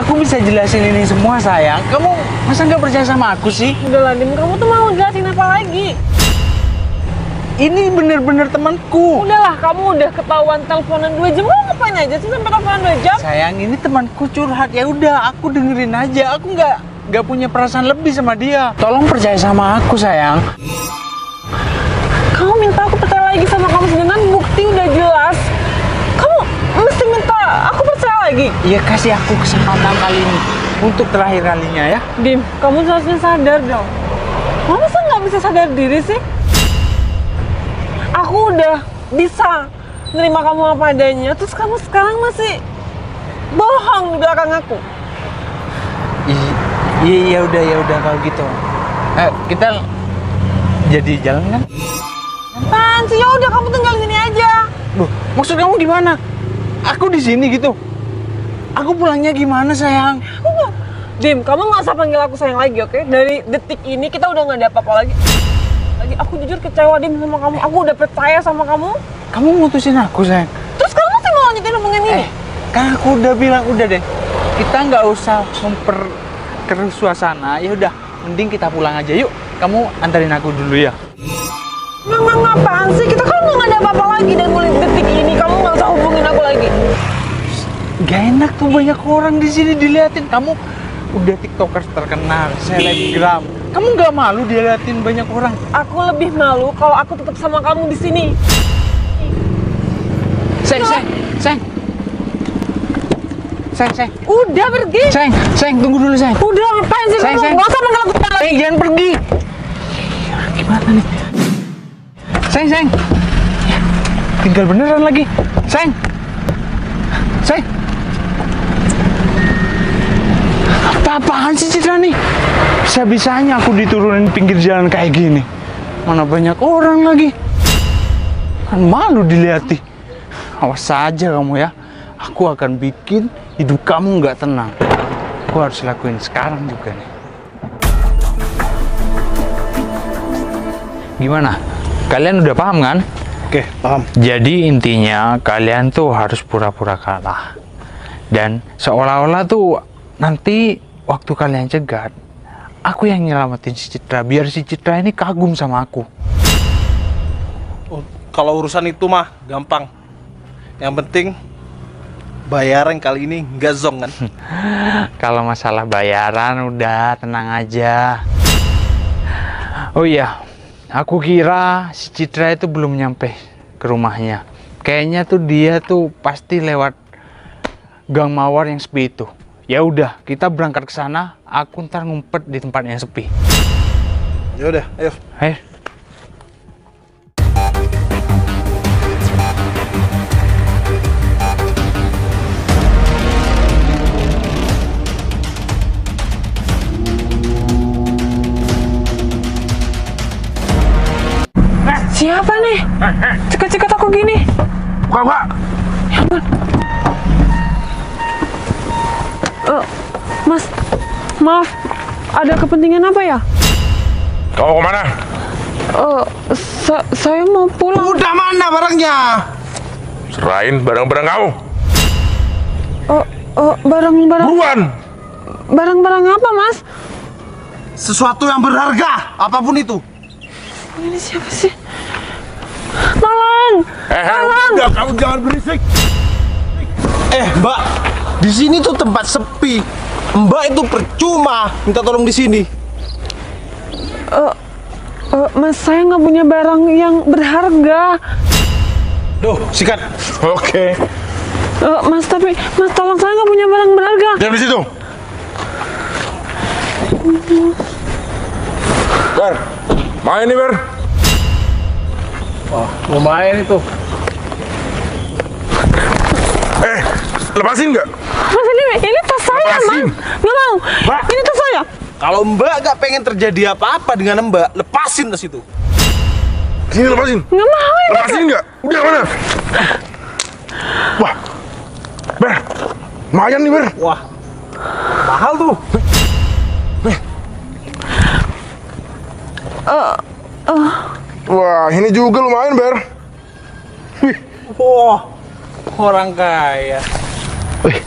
Aku bisa jelasin ini semua sayang. Kamu masa nggak percaya sama aku sih? Udah lah, Dim, kamu tuh mau jelasin apa lagi? Ini bener-bener temanku. Udahlah, kamu udah ketahuan teleponan 2 jam. Kamu ngapain aja sih sampai teleponan 2 jam? Sayang, ini temanku curhat. Ya udah, aku dengerin aja. Aku nggak punya perasaan lebih sama dia. Tolong percaya sama aku sayang. Kamu minta aku percaya lagi sama kamu, sedangkan bukti udah jelas. Kamu mesti minta aku percaya lagi. Ya kasih aku kesempatan kali ini untuk terakhir kalinya ya. Dim, kamu seharusnya sadar dong. Kamu masa nggak bisa sadar diri sih? Aku udah bisa nerima kamu apa adanya, terus kamu sekarang masih bohong di belakang aku. Iya udah kalau gitu. Kita jadi jalan kan? Apaan sih? Ya udah, kamu tinggal sini aja. Loh, maksud kamu gimana? Aku di sini gitu. Aku pulangnya gimana sayang? Dim, kamu nggak usah panggil aku sayang lagi, oke? Dari detik ini kita udah nggak ada apa-apa lagi. Aku jujur kecewa, Dim, sama kamu. Aku udah percaya sama kamu. Kamu mutusin aku sayang. Terus kamu masih mau lanjutin hubungan ini? Kan aku udah bilang udah deh. Kita nggak usah memperkeruh suasana. Ya udah, mending kita pulang aja yuk. Kamu antarin aku dulu ya. Apaan sih? Kita kan nggak ada apa-apa lagi, dan mulai detik ini kamu nggak usah hubungin aku lagi. Gak enak tuh, banyak orang di sini diliatin. Kamu udah tiktokers terkenal, selebgram. Kamu nggak malu diliatin banyak orang? Aku lebih malu kalau aku tetap sama kamu di sini. Sayang. Udah pergi. Sayang, tunggu dulu sayang. Udah, ngapain sih kamu? Nggak usah manggil aku lagi. Jangan pergi. Gimana nih? Sayang. Ya, tinggal beneran lagi. Sayang. Apa-apaan sih Citra nih? Bisa-bisanya aku diturunin pinggir jalan kayak gini. Mana banyak orang lagi. Kan malu diliati. Awas saja kamu ya. Aku akan bikin hidup kamu nggak tenang. Aku harus lakuin sekarang juga nih. Gimana? Kalian udah paham kan? Oke, paham. Jadi intinya kalian tuh harus pura-pura kalah. Dan seolah-olah tuh nanti waktu kalian cegat, aku yang nyelamatin si Citra, biar si Citra ini kagum sama aku. Oh, kalau urusan itu mah gampang. Yang penting bayaran kali ini nggak zong kan? Kalau masalah bayaran udah tenang aja. Oh iya, aku kira si Citra itu belum nyampe ke rumahnya. Kayaknya tuh dia tuh pasti lewat Gang Mawar yang sepi itu. Ya udah, kita berangkat ke sana. Aku ntar ngumpet di tempat yang sepi. Ya udah, ayo. Ayo. Siapa nih? Cekat-cekat aku gini. Buka. Ya ampun. Mas, maaf, ada kepentingan apa ya? Kau kemana? Saya mau pulang. Udah, mana barangnya? Serahin barang-barang kamu. Barang-barang. Buruan! Barang-barang apa, Mas? Sesuatu yang berharga, apapun itu. Ini siapa sih? Tolong! Udah, kamu jangan berisik. Mbak, di sini tuh tempat sepi. Mbak itu percuma minta tolong di sini. Mas, saya nggak punya barang yang berharga. Duh, sikat. Oke. Mas, tolong, saya nggak punya barang berharga. Diam di situ. Ber, main nih Ber. Wah, lumayan itu. Lepasin nggak? Mas, ini tas saya, Mas. Lepasin. Nggak mau. Mbak. Ini tas saya. Kalau Mbak gak pengen terjadi apa-apa dengan Mbak, lepasin tas itu. Sini lepasin. Nggak mau ini. Lepasin nggak? Udah mana? Wah, Ber, lumayan nih Ber. Wah, mahal tuh. Wah, ini juga lumayan Ber. Wih, Wah, orang kaya. wih.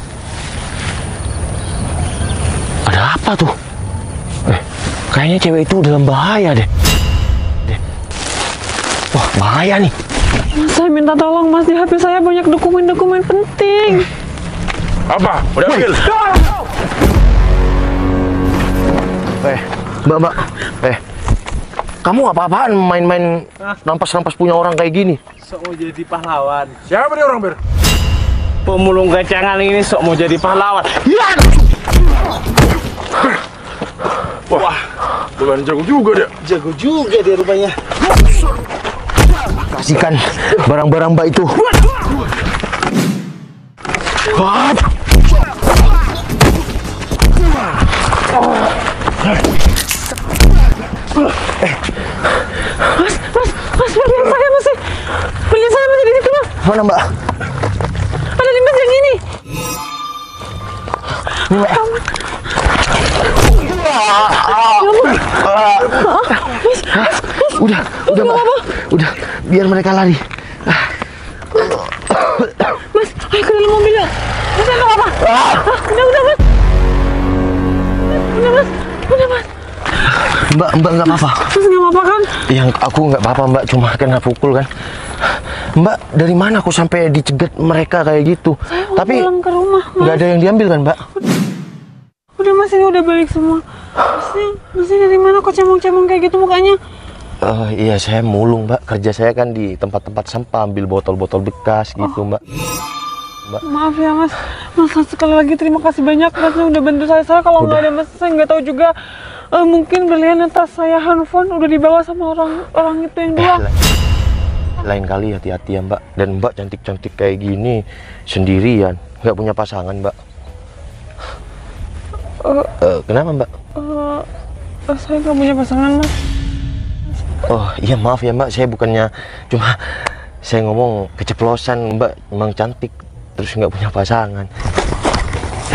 Apa tuh? Kayaknya cewek itu dalam bahaya deh. Wah, bahaya nih. Mas, saya minta tolong Mas, di HP saya banyak dokumen-dokumen penting. Apa? Udah ambil? Mbak. Kamu apa-apaan main-main rampas-rampas punya orang kayak gini? Sok mau jadi pahlawan. Siapa nih orang, Ber? Pemulung kacangan ini sok mau jadi pahlawan. Wah, bukan jago juga dia. Jago juga dia rupanya. Kasihkan barang-barang Mbak itu. Mas, belian saya masih di situ Mas. Mana Mbak? Ada di mas yang ini. Ini Mbak. Udah Mbak. Biar mereka lari. Mas, ayo ke dalam mobil ya. Mas, nggak apa-apa. Udah Mas. Udah Mas. Mbak nggak apa-apa. Mas nggak apa-apa kan? Yang aku nggak apa-apa Mbak, cuma kena pukul kan. Mbak, dari mana aku sampai dicegat mereka kayak gitu? Saya mau Tapi pulang ke rumah Mas. nggak ada yang diambil kan Mbak? Udah Mas, ini udah balik semua. Masnya dari mana kok cemong-cemong kayak gitu mukanya? Iya, saya mulung Mbak. Kerja saya kan di tempat-tempat sampah, ambil botol-botol bekas gitu Mbak. Maaf ya Mas. Mas, sekali lagi terima kasih banyak Masnya udah bantu saya. Kalau nggak ada Mas, saya nggak tahu juga. Mungkin berlian tas saya, handphone udah dibawa sama orang itu yang dua. Lain kali hati-hati ya Mbak. Dan Mbak cantik-cantik kayak gini sendirian, nggak punya pasangan Mbak. Kenapa Mbak? Saya nggak punya pasangan Mas. Oh iya, maaf ya Mbak, saya bukannya, cuma saya ngomong keceplosan. Mbak emang cantik terus nggak punya pasangan.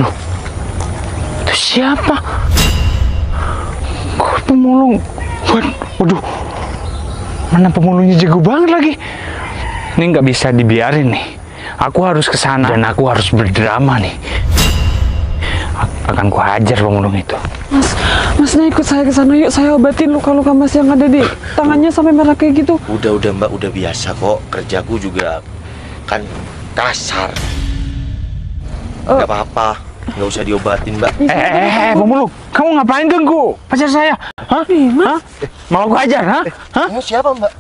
Loh, itu siapa? Kok pemulung? Waduh, mana pemulungnya jago banget lagi. Ini nggak bisa dibiarin nih. Aku harus ke sana dan aku harus berdrama nih. Akan ku hajar pemulung itu. Masnya ikut saya ke sana yuk. Saya obatin luka-luka Mas yang ada di tangannya sampai merah kayak gitu. Udah Mbak, udah biasa kok. Kerjaku juga kan kasar. Nggak apa-apa, nggak usah diobatin Mbak. Pemulung, kamu ngapain ganggu pacar saya? Hah? Hah? Mau aku hajar, hah? Kamu siapa Mbak?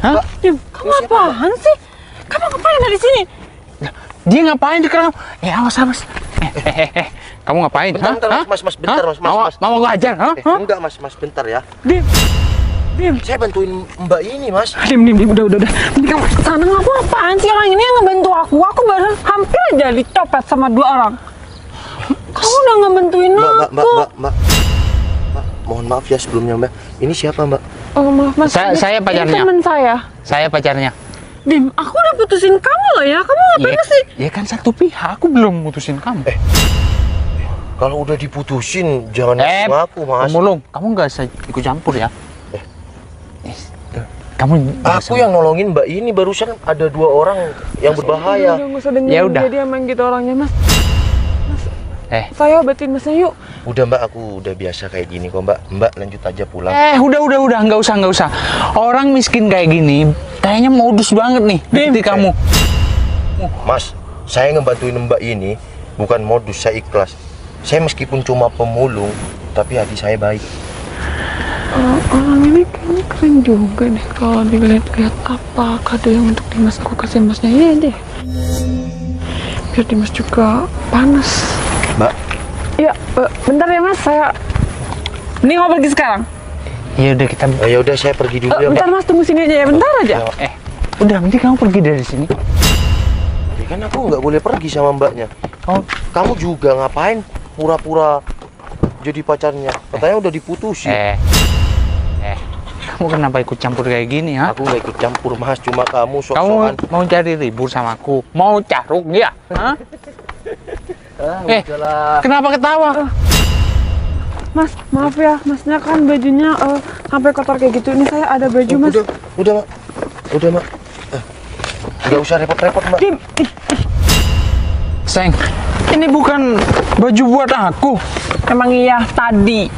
Hah? Kamu apaan sih? Kamu ngapain dari sini? Dia ngapain di kerang? Awas. Kamu ngapain? Bentar, Mas, bentar, Mas. Mau aku hajar, hah? Enggak, Mas, bentar ya. Dim. Saya bantuin Mbak ini, Mas. Dim, udah. Nanti kamu sana ngaku apaan sih? Orang ini yang ngebantu aku. Aku baru hampir aja dicopet sama 2 orang. Kamu udah ngebantuin aku. Mbak. Mohon maaf ya sebelumnya, Mbak. Ini siapa, Mbak? Oh, maaf, Mas. Saya pacarnya. Ini teman saya. Saya pacarnya. Dim, aku udah putusin kamu loh ya. Kamu ngapain sih? Ya kan satu pihak, aku belum mutusin kamu. Kalau udah diputusin, jangan ngaku, Mas. Pemulung, kamu nggak usah ikut campur ya. Kamu Aku yang nolongin Mbak ini, barusan ada 2 orang yang berbahaya. Udah, nggak usah dengerin Ya udah. dia emang gitu orangnya, Mas. Saya obatin Masnya yuk. Udah Mbak, aku udah biasa kayak gini kok Mbak. Mbak lanjut aja pulang. Udah, nggak usah. Orang miskin kayak gini, kayaknya modus banget nih, Binti kamu. Mas, saya ngebantuin Mbak ini bukan modus, saya ikhlas. Saya meskipun cuma pemulung, tapi hati saya baik. Orang ini kayaknya keren juga deh. Kalau dilihat-lihat apa kado yang untuk Dimas, aku kasih Masnya ya deh. Biar Dimas juga panas. Mbak. Ya, bentar ya Mas, saya. Ini mau pergi sekarang? Ya udah kita. Ya udah, saya pergi dulu ya Mbak. Bentar Mas, tunggu sini aja ya, bentar aja. Udah, nanti kamu pergi dari sini. Tapi kan aku nggak boleh pergi sama Mbaknya. Kamu juga ngapain pura-pura jadi pacarnya? Katanya udah diputusin. Kamu kenapa ikut campur kayak gini, ha? Aku nggak ikut campur Mas, cuma kamu Kamu sok-sokan. mau cari ribut sama aku? Mau caruk ya? Hah? Udahlah. Kenapa ketawa? Mas, maaf ya, Masnya kan bajunya sampai kotor kayak gitu. Ini saya ada baju Mas. Udah Mak. Nggak usah repot-repot Mbak. Dim, Seng, Ini bukan baju buat aku. Emang iya tadi.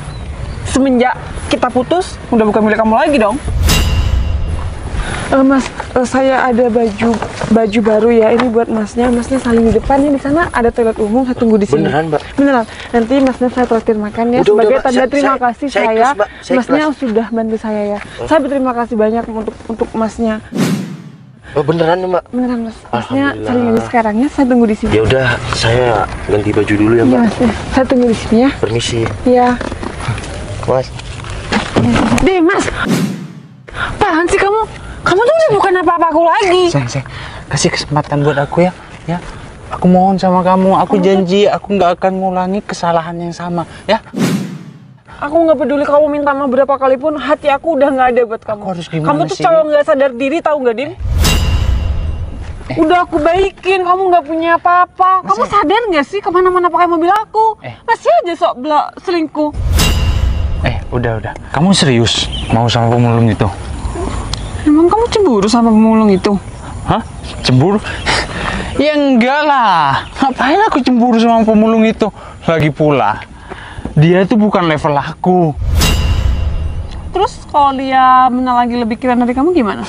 Semenjak kita putus, udah bukan milik kamu lagi dong. Mas, saya ada baju baru ya. Ini buat masnya. Masnya saling di depan nih, di sana ada toilet umum. Saya tunggu di sini. Beneran, Mbak? Beneran. Nanti masnya saya traktir makan ya. Udah, sebagai Mbak. tanda terima kasih saya saya. ikhlas, Mbak. Saya Masnya ikhlas. sudah bantu saya ya. Saya berterima kasih banyak untuk masnya. Oh, beneran Mbak? Beneran mas. Masnya Alhamdulillah. saling aja sekarang ya. Saya tunggu di sini. Ya udah, saya ganti baju dulu ya Iya Mbak. mas. Saya tunggu di sini ya. Permisi, Iya. Mas. Deh mas. Apaan sih kamu? Kamu tuh udah bukan apa-apa aku lagi. Sayang, kasih kesempatan buat aku ya. Ya, aku mohon sama kamu. Aku janji aku nggak akan mengulangi kesalahan yang sama. Ya. Aku nggak peduli kamu minta maaf berapa kali pun, hati aku udah nggak ada buat kamu. Aku harus gimana Kamu tuh sih? cowok nggak sadar diri, tahu nggak Dim? Udah aku baikin, kamu nggak punya apa-apa. Kamu sadar nggak sih kemana-mana pakai mobil aku? Masih aja sok selingkuh. Udah. Kamu serius mau sama pemulung itu? Emang kamu cemburu sama pemulung itu? Hah? Cemburu? Ya enggak lah. Ngapain aku cemburu sama pemulung itu? Lagi pula, dia itu bukan level aku. Terus kalau dia lagi lebih keren dari kamu gimana?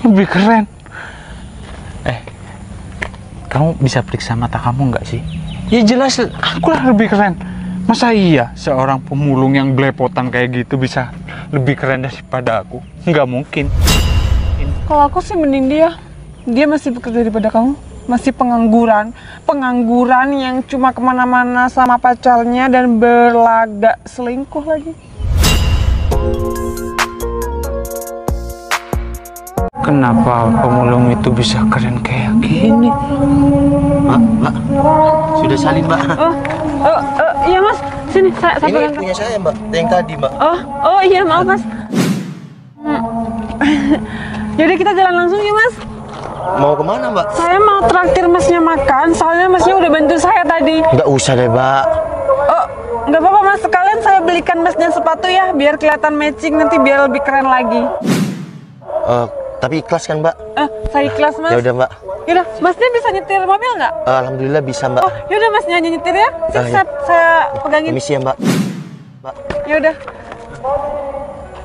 Lebih keren. Kamu bisa periksa mata kamu nggak sih? Ya jelas, aku lah lebih keren. Masa iya seorang pemulung yang belepotan kayak gitu bisa lebih keren daripada aku? Nggak mungkin. Kalau aku sih mending dia. Dia masih bekerja daripada kamu. Masih pengangguran yang cuma kemana-mana sama pacarnya dan berlagak selingkuh lagi. Kenapa pemulung itu bisa keren kayak gini? Mbak. Sudah salin Mbak. Iya mas, sini saya Ini pegang. punya saya Mbak, yang tadi Mbak. Oh iya maaf mas. Jadi kita jalan langsung ya mas. Mau kemana Mbak? Saya mau traktir masnya makan, soalnya masnya udah bantu saya tadi. Nggak usah deh Mbak. Oh, nggak apa-apa mas, sekalian saya belikan masnya sepatu ya, biar kelihatan matching nanti biar lebih keren lagi. Tapi ikhlas kan Mbak? Saya ikhlas mas. Ya udah Mbak. Yaudah, masnya bisa nyetir mobil nggak? Alhamdulillah bisa Mbak. Oh, yaudah masnya aja nyetir ya. Iya. Saya pegangin. Permisi ya Mbak. Yaudah.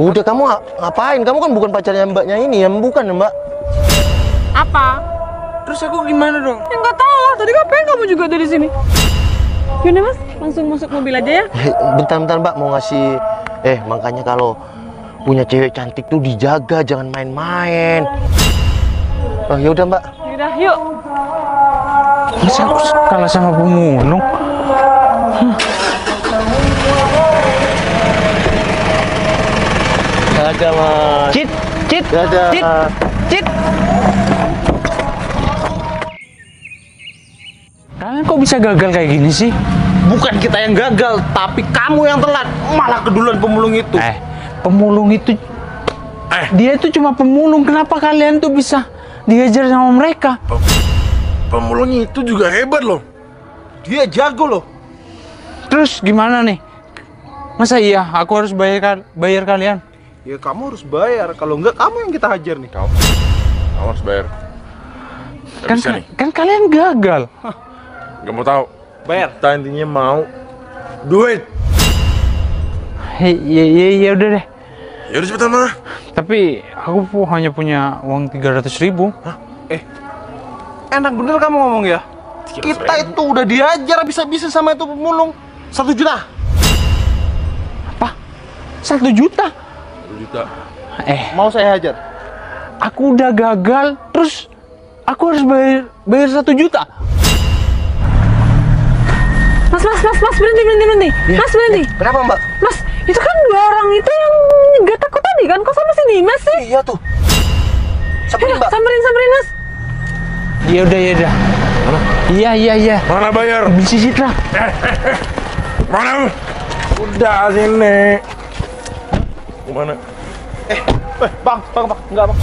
Udah kamu ngapain? Kamu kan bukan pacarnya Mbaknya ini, yang bukan Mbak. Apa? Terus aku gimana dong? Ya nggak tahu lah, tadi ngapain kamu juga ada di sini? Yaudah mas, langsung masuk mobil aja ya. Bentar Mbak, mau ngasih. Makanya kalau punya cewek cantik tuh dijaga, jangan main-main. Oh ya udah Mbak. Yaudah, yuk. Masa aku kalah sama pemulung? Dadah Mas. Cit. Dadah. Cit. Kalian kok bisa gagal kayak gini sih? Bukan kita yang gagal, tapi kamu yang telat. Malah keduluan pemulung itu. Pemulung itu dia itu cuma pemulung. Kenapa kalian tuh bisa dihajar sama mereka? Pemulung itu juga hebat loh. Dia jago loh. Terus gimana nih? Masa iya aku harus bayar kalian? Ya kamu harus bayar. Kalau enggak kamu yang kita hajar nih. Kamu harus bayar. Nggak bisa nih. Kan kalian gagal. Nggak mau tahu. Bayar. Kita intinya mau duit. Ya udah deh. Ya udah cepetan mana? Tapi aku hanya punya uang 300.000. Enak bener kamu ngomong ya. Kita itu udah diajar bisa-bisa sama itu pemulung. 1 juta. Apa? 1 juta? 1 juta. Mau saya hajar. Aku udah gagal, terus aku harus bayar 1 juta. Mas, berhenti. Mas, berhenti. Kenapa Mbak? Mas, itu kan 2 orang itu yang nyegat aku tadi kan? Kok sama si Dimas sih? Iya tuh. Samperin Mbak. Samperin mas. Ya udah. Iya. Mana bayar? Beli Citra. Mana lu? Udah sini. Kemana? Bang. Enggak bang.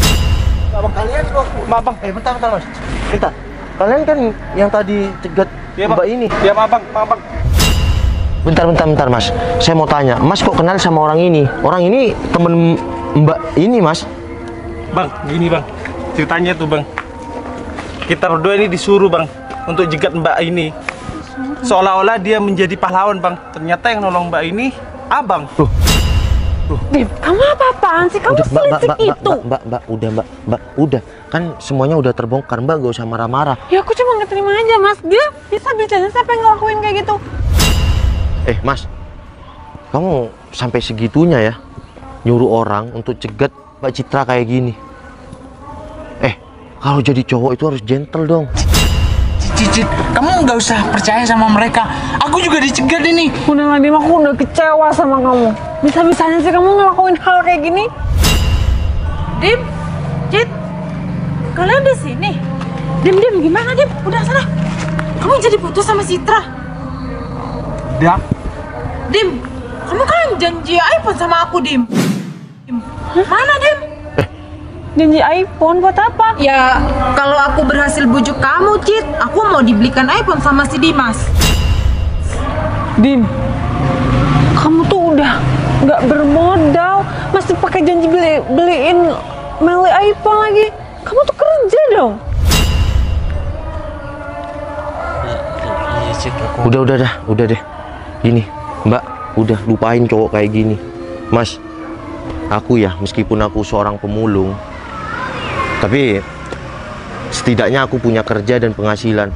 Kalian kok. Maaf bang. Bentar Mas. Bentar. Kalian kan yang tadi cegat Mbak ini. Ya maaf bang. Bentar Mas. Saya mau tanya, Mas kok kenal sama orang ini? Orang ini temen Mbak ini Mas. Bang, gini bang. Ceritanya tuh bang. Kita berdua ini disuruh bang untuk jegat Mbak ini Seolah-olah dia menjadi pahlawan, Bang. Ternyata yang nolong Mbak ini Abang. Dim, kamu apa-apaan sih? Kamu selicik itu. Mbak, udah. Kan semuanya udah terbongkar, Mbak, gak usah marah-marah. Ya aku cuma nggak terima aja, Mas. Dia bisa bicara siapa yang ngelakuin kayak gitu? Mas, kamu sampai segitunya ya nyuruh orang untuk cegat Mbak Citra kayak gini. Kalau jadi cowok itu harus gentle dong. Cicit, kamu nggak usah percaya sama mereka. Aku juga dicegat ini. Udah lah, Dim, aku udah kecewa sama kamu. Bisa-bisanya sih kamu ngelakuin hal kayak gini. Dim, Cit, kalian di sini. Dim, gimana Dim? Udah sana. Kamu jadi putus sama Citra. Dim, kamu kan janji iPhone sama aku, Dim. Mana, Dim? Janji iPhone buat apa? Ya, kalau aku berhasil bujuk kamu, Cit, aku mau dibelikan iPhone sama si Dimas. Dim, kamu tuh udah nggak bermodal, masih pakai janji beliin Meli iPhone lagi. Kamu tuh kerja dong. Iya, Cit, aku... Udah deh. Gini, Mbak, udah lupain cowok kayak gini. Mas, aku ya, meskipun aku seorang pemulung, tapi setidaknya aku punya kerja dan penghasilan.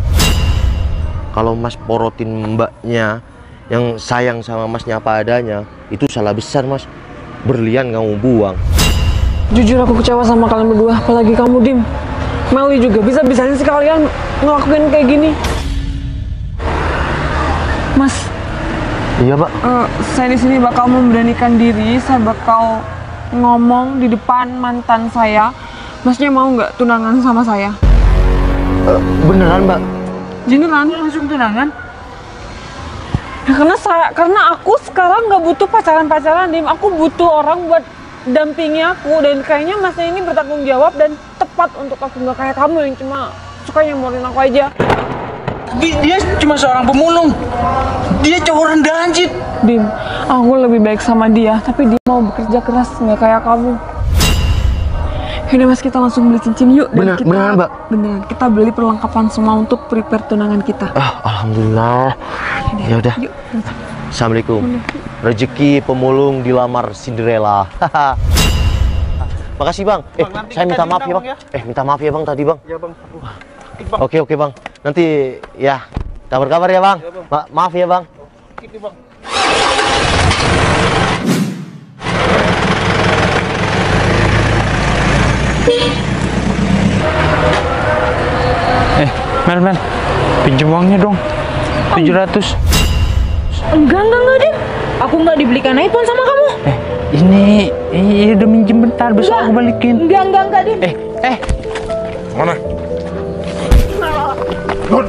Kalau Mas porotin Mbaknya yang sayang sama Masnya apa adanya, itu salah besar, Mas. Berlian kamu buang. Jujur aku kecewa sama kalian berdua, apalagi kamu, Dim. Meli juga, bisa-bisanya sih kalian ngelakuin kayak gini. Mas, Iya, Pak. saya di sini bakal memberanikan diri, saya bakal ngomong di depan mantan saya. Masnya mau nggak tunangan sama saya? Beneran, Mbak? Beneran, langsung tunangan? Ya, karena aku sekarang nggak butuh pacaran-pacaran, Dim. Aku butuh orang buat dampingi aku, dan kayaknya Masnya ini bertanggung jawab dan tepat untuk aku, nggak kayak kamu yang cuma suka nyamperin aku aja. Tapi dia cuma seorang pemulung. Dia cowok rendahan, Cit. Dim, aku lebih baik sama dia, tapi dia mau bekerja keras, nggak kayak kamu. Yaudah Mas, kita langsung beli cincin yuk. Dan Beneran, Mbak? Beneran, kita beli perlengkapan semua untuk prepare tunangan kita. Alhamdulillah. Ya udah. Yuk. Assalamualaikum. Rezeki pemulung dilamar Cinderella. Makasih, Bang. Bang, nanti Saya minta kita maaf ya, diundang, Bang. Bang, Minta maaf ya, Bang, tadi, Bang. Ya, Bang. Bang. Oke, Bang. Nanti ya kabar-kabar ya, Bang. Ya, Bang. Maaf ya, Bang. Gitu, Bang. Mel, pinjam uangnya dong. 700. Enggak, Dim. Aku nggak dibelikan iPhone sama kamu. Ini udah minjem bentar, besok aku balikin. Enggak, Dim. Mana? Nun,